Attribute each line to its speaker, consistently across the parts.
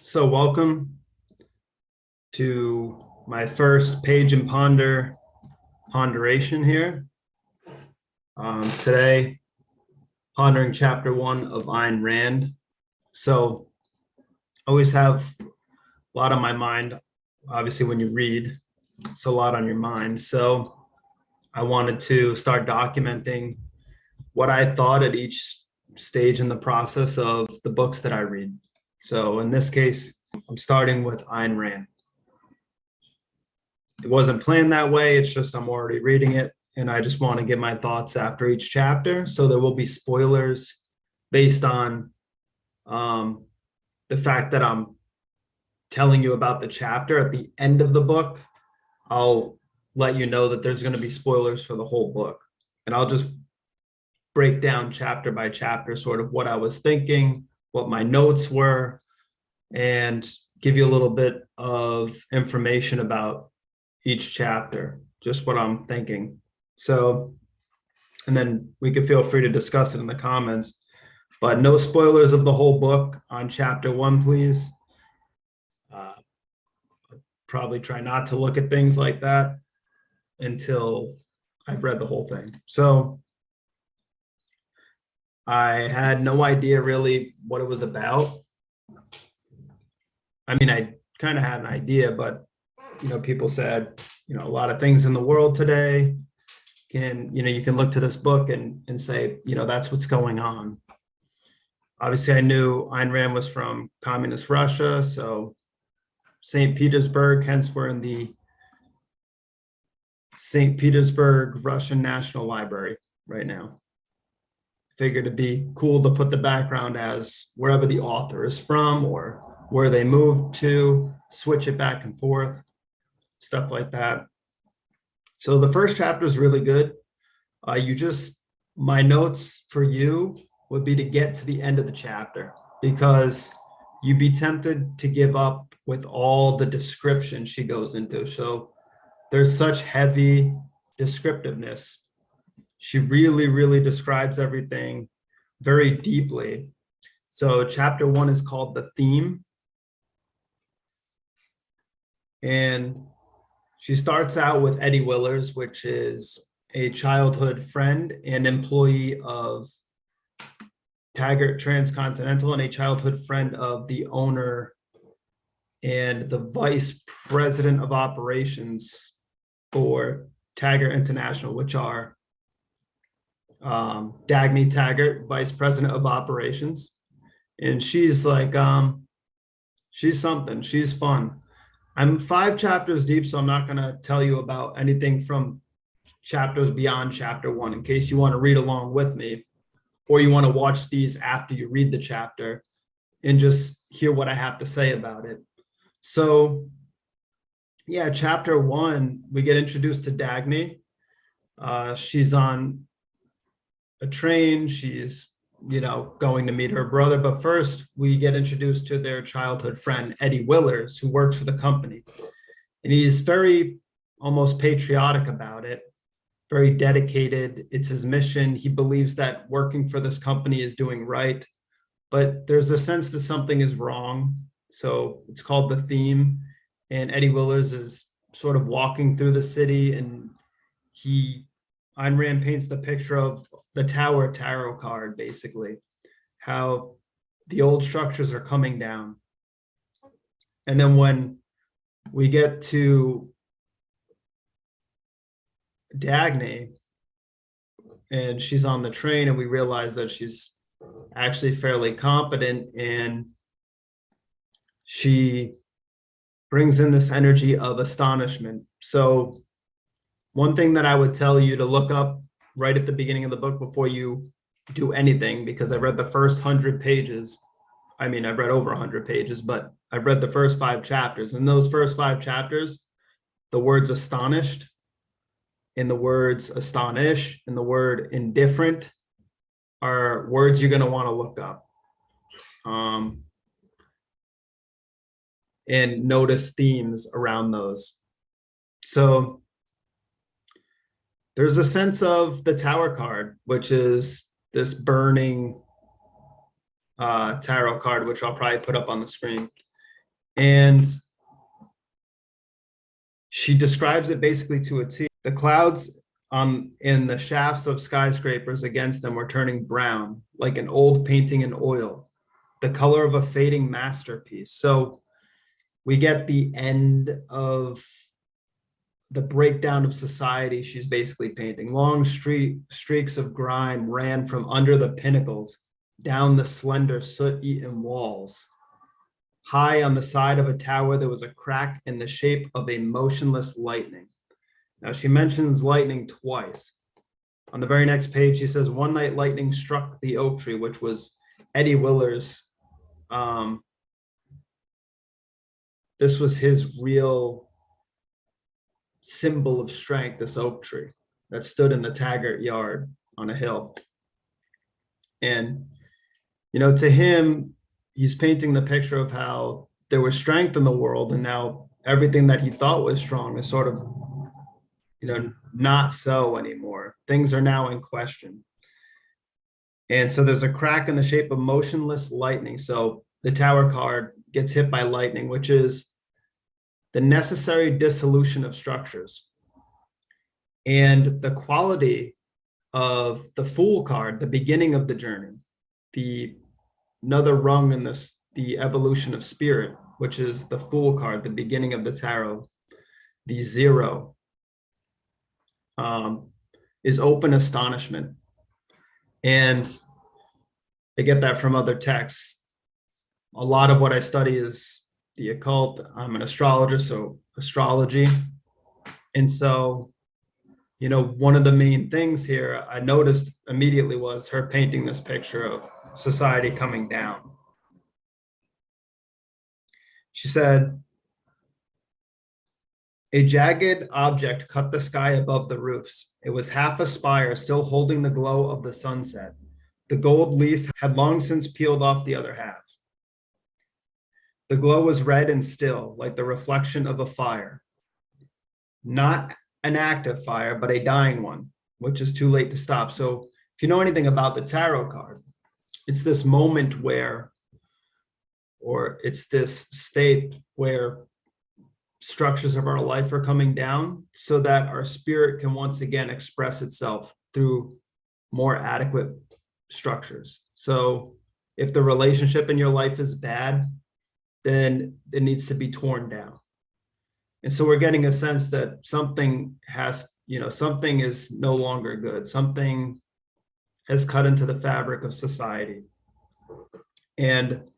Speaker 1: So welcome to my first page and ponderation here. Today, pondering chapter 1 of Ayn Rand. So I always have a lot on my mind. Obviously, when you read, it's a lot on your mind. So I wanted to start documenting what I thought at each stage in the process of the books that I read. So in this case, I'm starting with Ayn Rand. It wasn't planned that way. It's just I'm already reading it, and I just want to give my thoughts after each chapter. So there will be spoilers based on the fact that I'm telling you about the chapter at the end of the book. I'll let you know that there's going to be spoilers for the whole book, and I'll just break down chapter by chapter sort of what I was thinking, what my notes were, and give you a little bit of information about each chapter, just what I'm thinking. So, and then we could feel free to discuss it in the comments, but no spoilers of the whole book on chapter 1, please. Probably try not to look at things like that until I've read the whole thing. So I had no idea really what it was about. I mean, I kind of had an idea, but people said, a lot of things in the world today you can look to this book and say, that's what's going on. Obviously, I knew Ayn Rand was from communist Russia, so St. Petersburg, hence we're in the St. Petersburg Russian National Library right now. Figured it'd be cool to put the background as wherever the author is from or where they moved to, switch it back and forth, stuff like that. So the first chapter is really good. My notes for you would be to get to the end of the chapter, because you'd be tempted to give up with all the description she goes into. So there's such heavy descriptiveness. She really, really describes everything very deeply. So chapter 1 is called The Theme. And she starts out with Eddie Willers, which is a childhood friend and employee of Taggart Transcontinental and a childhood friend of the owner and the vice president of operations for Taggart International, which are Dagny Taggart, vice president of operations. And she's like, she's something, she's fun. I'm 5 chapters deep, so I'm not going to tell you about anything from chapters beyond chapter 1 in case you want to read along with me, or you want to watch these after you read the chapter and just hear what I have to say about it. So yeah, chapter 1, we get introduced to Dagny. She's on a train. She's going to meet her brother. But first, we get introduced to their childhood friend, Eddie Willers, who works for the company. And he's very almost patriotic about it, very dedicated. It's his mission. He believes that working for this company is doing right, but there's a sense that something is wrong. So it's called The Theme. And Eddie Willers is sort of walking through the city, and Ayn Rand paints the picture of the Tower Tarot card, basically, how the old structures are coming down. And then when we get to Dagny, and she's on the train, and we realize that she's actually fairly competent, and she brings in this energy of astonishment. So one thing that I would tell you to look up right at the beginning of the book before you do anything, because I read the first 100 pages. I mean, I've read over 100 pages, but I've read the first 5 chapters. In those first 5 chapters, the words astonished, and the words astonish, and the word indifferent are words you're going to want to look up. And notice themes around those. So there's a sense of the Tower card, which is this burning tarot card, which I'll probably put up on the screen. And she describes it basically to a T. The clouds in the shafts of skyscrapers against them were turning brown, like an old painting in oil, the color of a fading masterpiece. So we get the end of the breakdown of society she's basically painting. Long streaks of grime ran from under the pinnacles down the slender soot-eaten walls. High on the side of a tower, there was a crack in the shape of a motionless lightning. Now, she mentions lightning twice. On the very next page, she says, one night lightning struck the oak tree, which was Eddie Willer's. This was his real symbol of strength, this oak tree that stood in the Taggart yard on a hill. And, to him, he's painting the picture of how there was strength in the world, and now everything that he thought was strong is sort of, not so anymore. Things are now in question. And so there's a crack in the shape of motionless lightning. So the tower card gets hit by lightning, which is the necessary dissolution of structures. And the quality of the Fool card, the beginning of the journey, another rung in the evolution of spirit, which is the Fool card, the beginning of the tarot, the 0, is open astonishment. And I get that from other texts. A lot of what I study is the occult. I'm an astrologer, so astrology. And so, one of the main things here I noticed immediately was her painting this picture of society coming down. She said, a jagged object cut the sky above the roofs. It was half a spire, still holding the glow of the sunset. The gold leaf had long since peeled off the other half. The glow was red and still, like the reflection of a fire. Not an active fire, but a dying one, which is too late to stop. So if you know anything about the tarot card, it's this moment where, or it's this state where structures of our life are coming down so that our spirit can once again express itself through more adequate structures. So if the relationship in your life is bad, then it needs to be torn down. And so we're getting a sense that something is no longer good. Something has cut into the fabric of society. And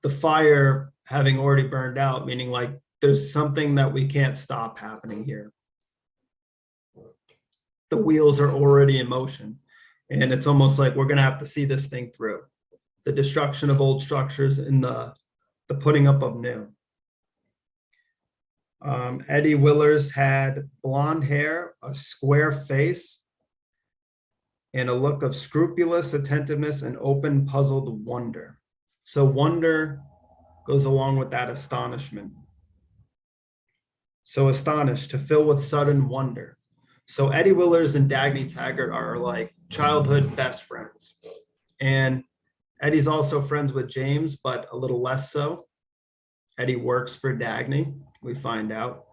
Speaker 1: the fire having already burned out, meaning like there's something that we can't stop happening here. The wheels are already in motion. And it's almost like we're going to have to see this thing through. The destruction of old structures and the putting up of new. Eddie Willers had blonde hair, a square face, and a look of scrupulous attentiveness and open, puzzled wonder. So wonder goes along with that astonishment. So astonished, to fill with sudden wonder. So Eddie Willers and Dagny Taggart are like childhood best friends. And Eddie's also friends with James, but a little less so. Eddie works for Dagny, we find out.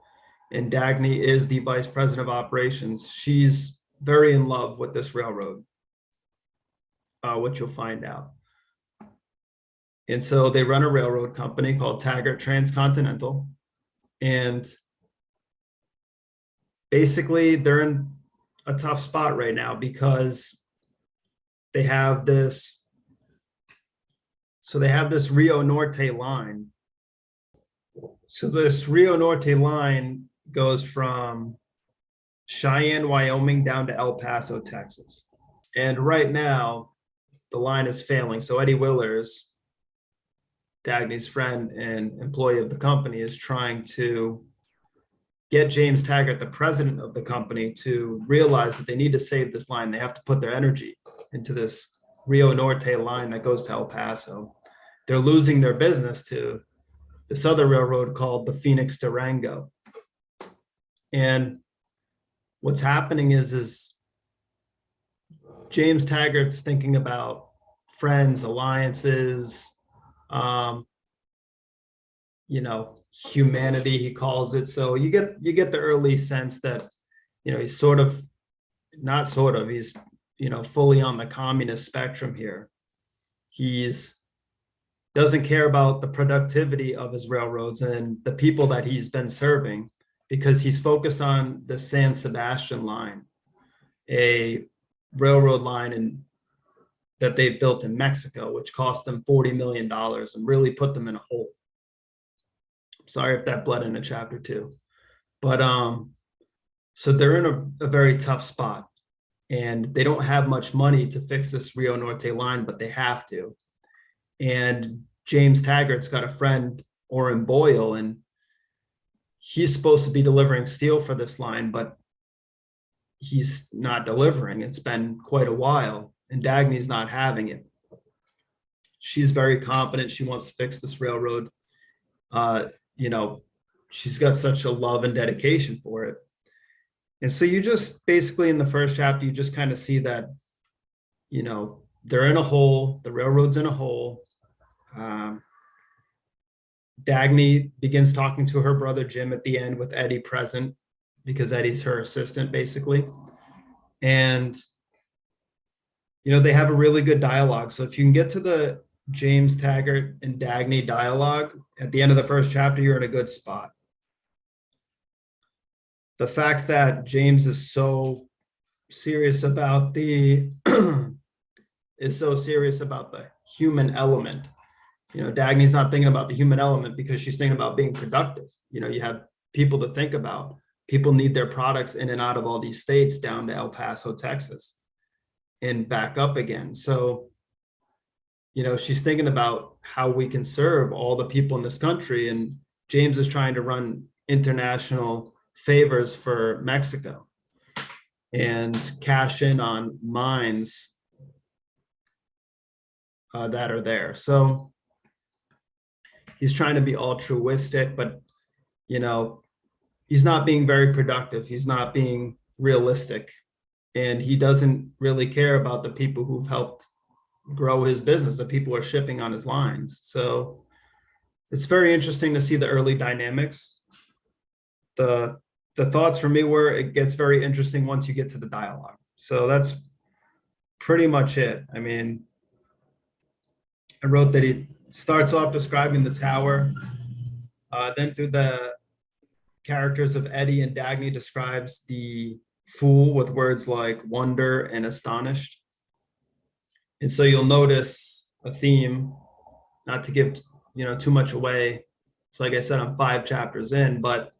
Speaker 1: And Dagny is the vice president of operations. She's very in love with this railroad, which you'll find out. And so they run a railroad company called Taggart Transcontinental. And basically they're in a tough spot right now because they have this Rio Norte line. So this Rio Norte line goes from Cheyenne, Wyoming down to El Paso, Texas. And right now the line is failing. So Eddie Willers, Dagny's friend and employee of the company, is trying to get James Taggart, the president of the company, to realize that they need to save this line. They have to put their energy into this Rio Norte line that goes to El Paso. They're losing their business to this other railroad called the Phoenix Durango. And what's happening is James Taggart's thinking about friends, alliances, humanity, he calls it. So you get the early sense that, he's sort of, not sort of, he's, fully on the communist spectrum here. He's doesn't care about the productivity of his railroads and the people that he's been serving, because he's focused on the San Sebastian line, a railroad line that they built in Mexico, which cost them $40 million and really put them in a hole. Sorry if that bled into chapter 2. But so they're in a very tough spot, and they don't have much money to fix this Rio Norte line, but they have to. And James Taggart's got a friend, Orrin Boyle, and he's supposed to be delivering steel for this line, but he's not delivering. It's been quite a while, and Dagny's not having it. She's very confident she wants to fix this railroad. She's got such a love and dedication for it. And so you just basically, in the first chapter, you just kind of see that, they're in a hole, the railroad's in a hole. Dagny begins talking to her brother Jim at the end, with Eddie present, because Eddie's her assistant, basically. And, they have a really good dialogue. So if you can get to the James Taggart and Dagny dialogue at the end of the first chapter, you're in a good spot. The fact that James is so serious about the human element. Dagny's not thinking about the human element because she's thinking about being productive. You have people to think about. People need their products in and out of all these states down to El Paso, Texas, and back up again. So, she's thinking about how we can serve all the people in this country. And James is trying to run international favors for Mexico and cash in on mines that are there. So he's trying to be altruistic, but, he's not being very productive. He's not being realistic. And he doesn't really care about the people who've helped grow his business, the people who are shipping on his lines. So it's very interesting to see the early dynamics. The thoughts for me were, it gets very interesting once you get to the dialogue. So that's pretty much it. I mean, I wrote that he starts off describing the tower, then through the characters of Eddie and Dagny describes the fool with words like wonder and astonished. And so you'll notice a theme, not to give too much away. So like I said, I'm 5 chapters in, but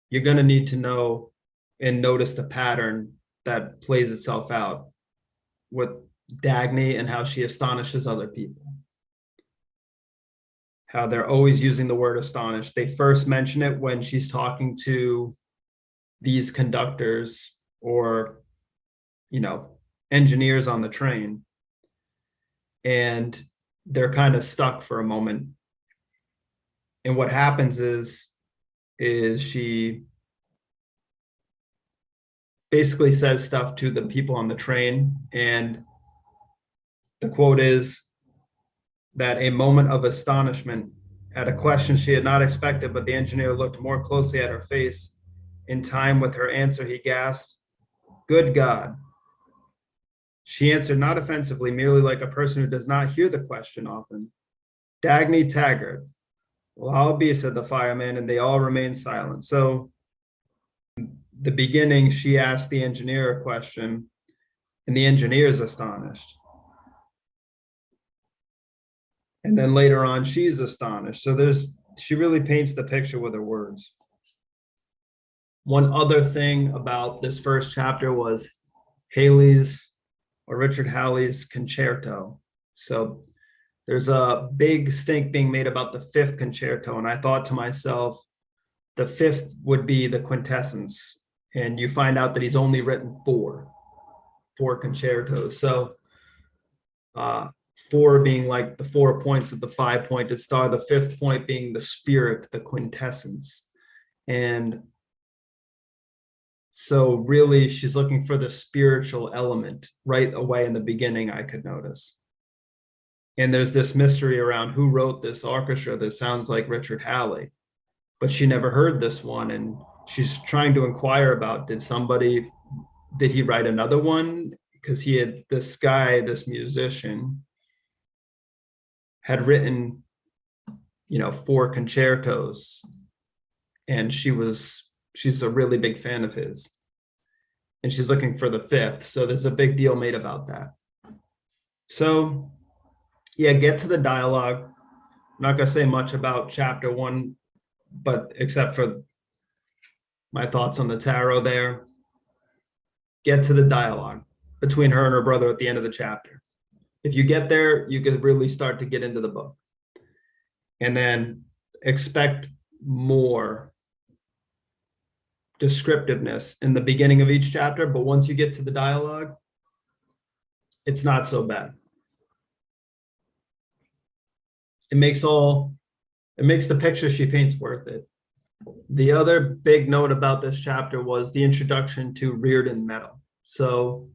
Speaker 1: you're going to need to know and notice the pattern that plays itself out with Dagny and how she astonishes other people. How they're always using the word astonished. They first mention it when she's talking to these conductors or, engineers on the train. And they're kind of stuck for a moment. And what happens is she basically says stuff to the people on the train. And the quote is that a moment of astonishment at a question she had not expected, but the engineer looked more closely at her face. In time with her answer, he gasped, "Good God." She answered not offensively, merely like a person who does not hear the question often. "Dagny Taggart." "Well, I'll be," said the fireman, and they all remained silent. So the beginning, she asked the engineer a question, and the engineer is astonished. And then later on, she's astonished. So she really paints the picture with her words. One other thing about this first chapter was Richard Halley's concerto. So there's a big stink being made about the 5th concerto. And I thought to myself, the 5th would be the quintessence. And you find out that he's only written 4 concertos. So 4 being like the 4 points of the 5-pointed star, the 5th point being the spirit, the quintessence. And so really she's looking for the spiritual element right away in the beginning, I could notice. And there's this mystery around who wrote this orchestra that sounds like Richard Halley, but she never heard this one. And she's trying to inquire about, did he write another one? Because he had this guy, this musician, had written, 4 concertos, and she's a really big fan of his. And she's looking for the 5th. So there's a big deal made about that. So yeah, get to the dialogue. I'm not going to say much about chapter 1, but except for my thoughts on the tarot there. Get to the dialogue between her and her brother at the end of the chapter. If you get there, you can really start to get into the book. And then expect more descriptiveness in the beginning of each chapter, but once you get to the dialogue, it's not so bad. It makes the picture she paints worth it. The other big note about this chapter was the introduction to Reardon metal. So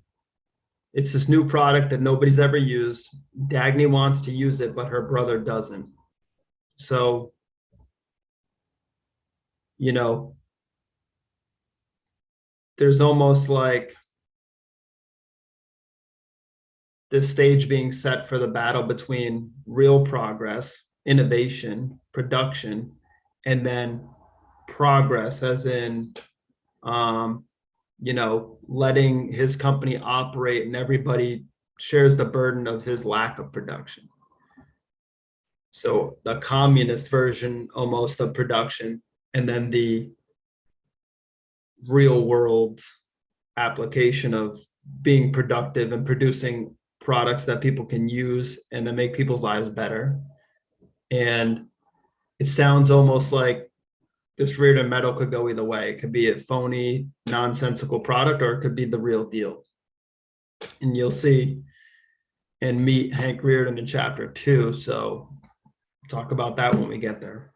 Speaker 1: it's this new product that nobody's ever used. Dagny wants to use it, but her brother doesn't. So, there's almost like this stage being set for the battle between real progress, innovation, production, and then progress as in, letting his company operate and everybody shares the burden of his lack of production. So the communist version almost of production, and then the real world application of being productive and producing products that people can use and that make people's lives better. And it sounds almost like this Reardon metal could go either way. It could be a phony, nonsensical product, or it could be the real deal. And you'll see and meet Hank Reardon in chapter 2. So talk about that when we get there.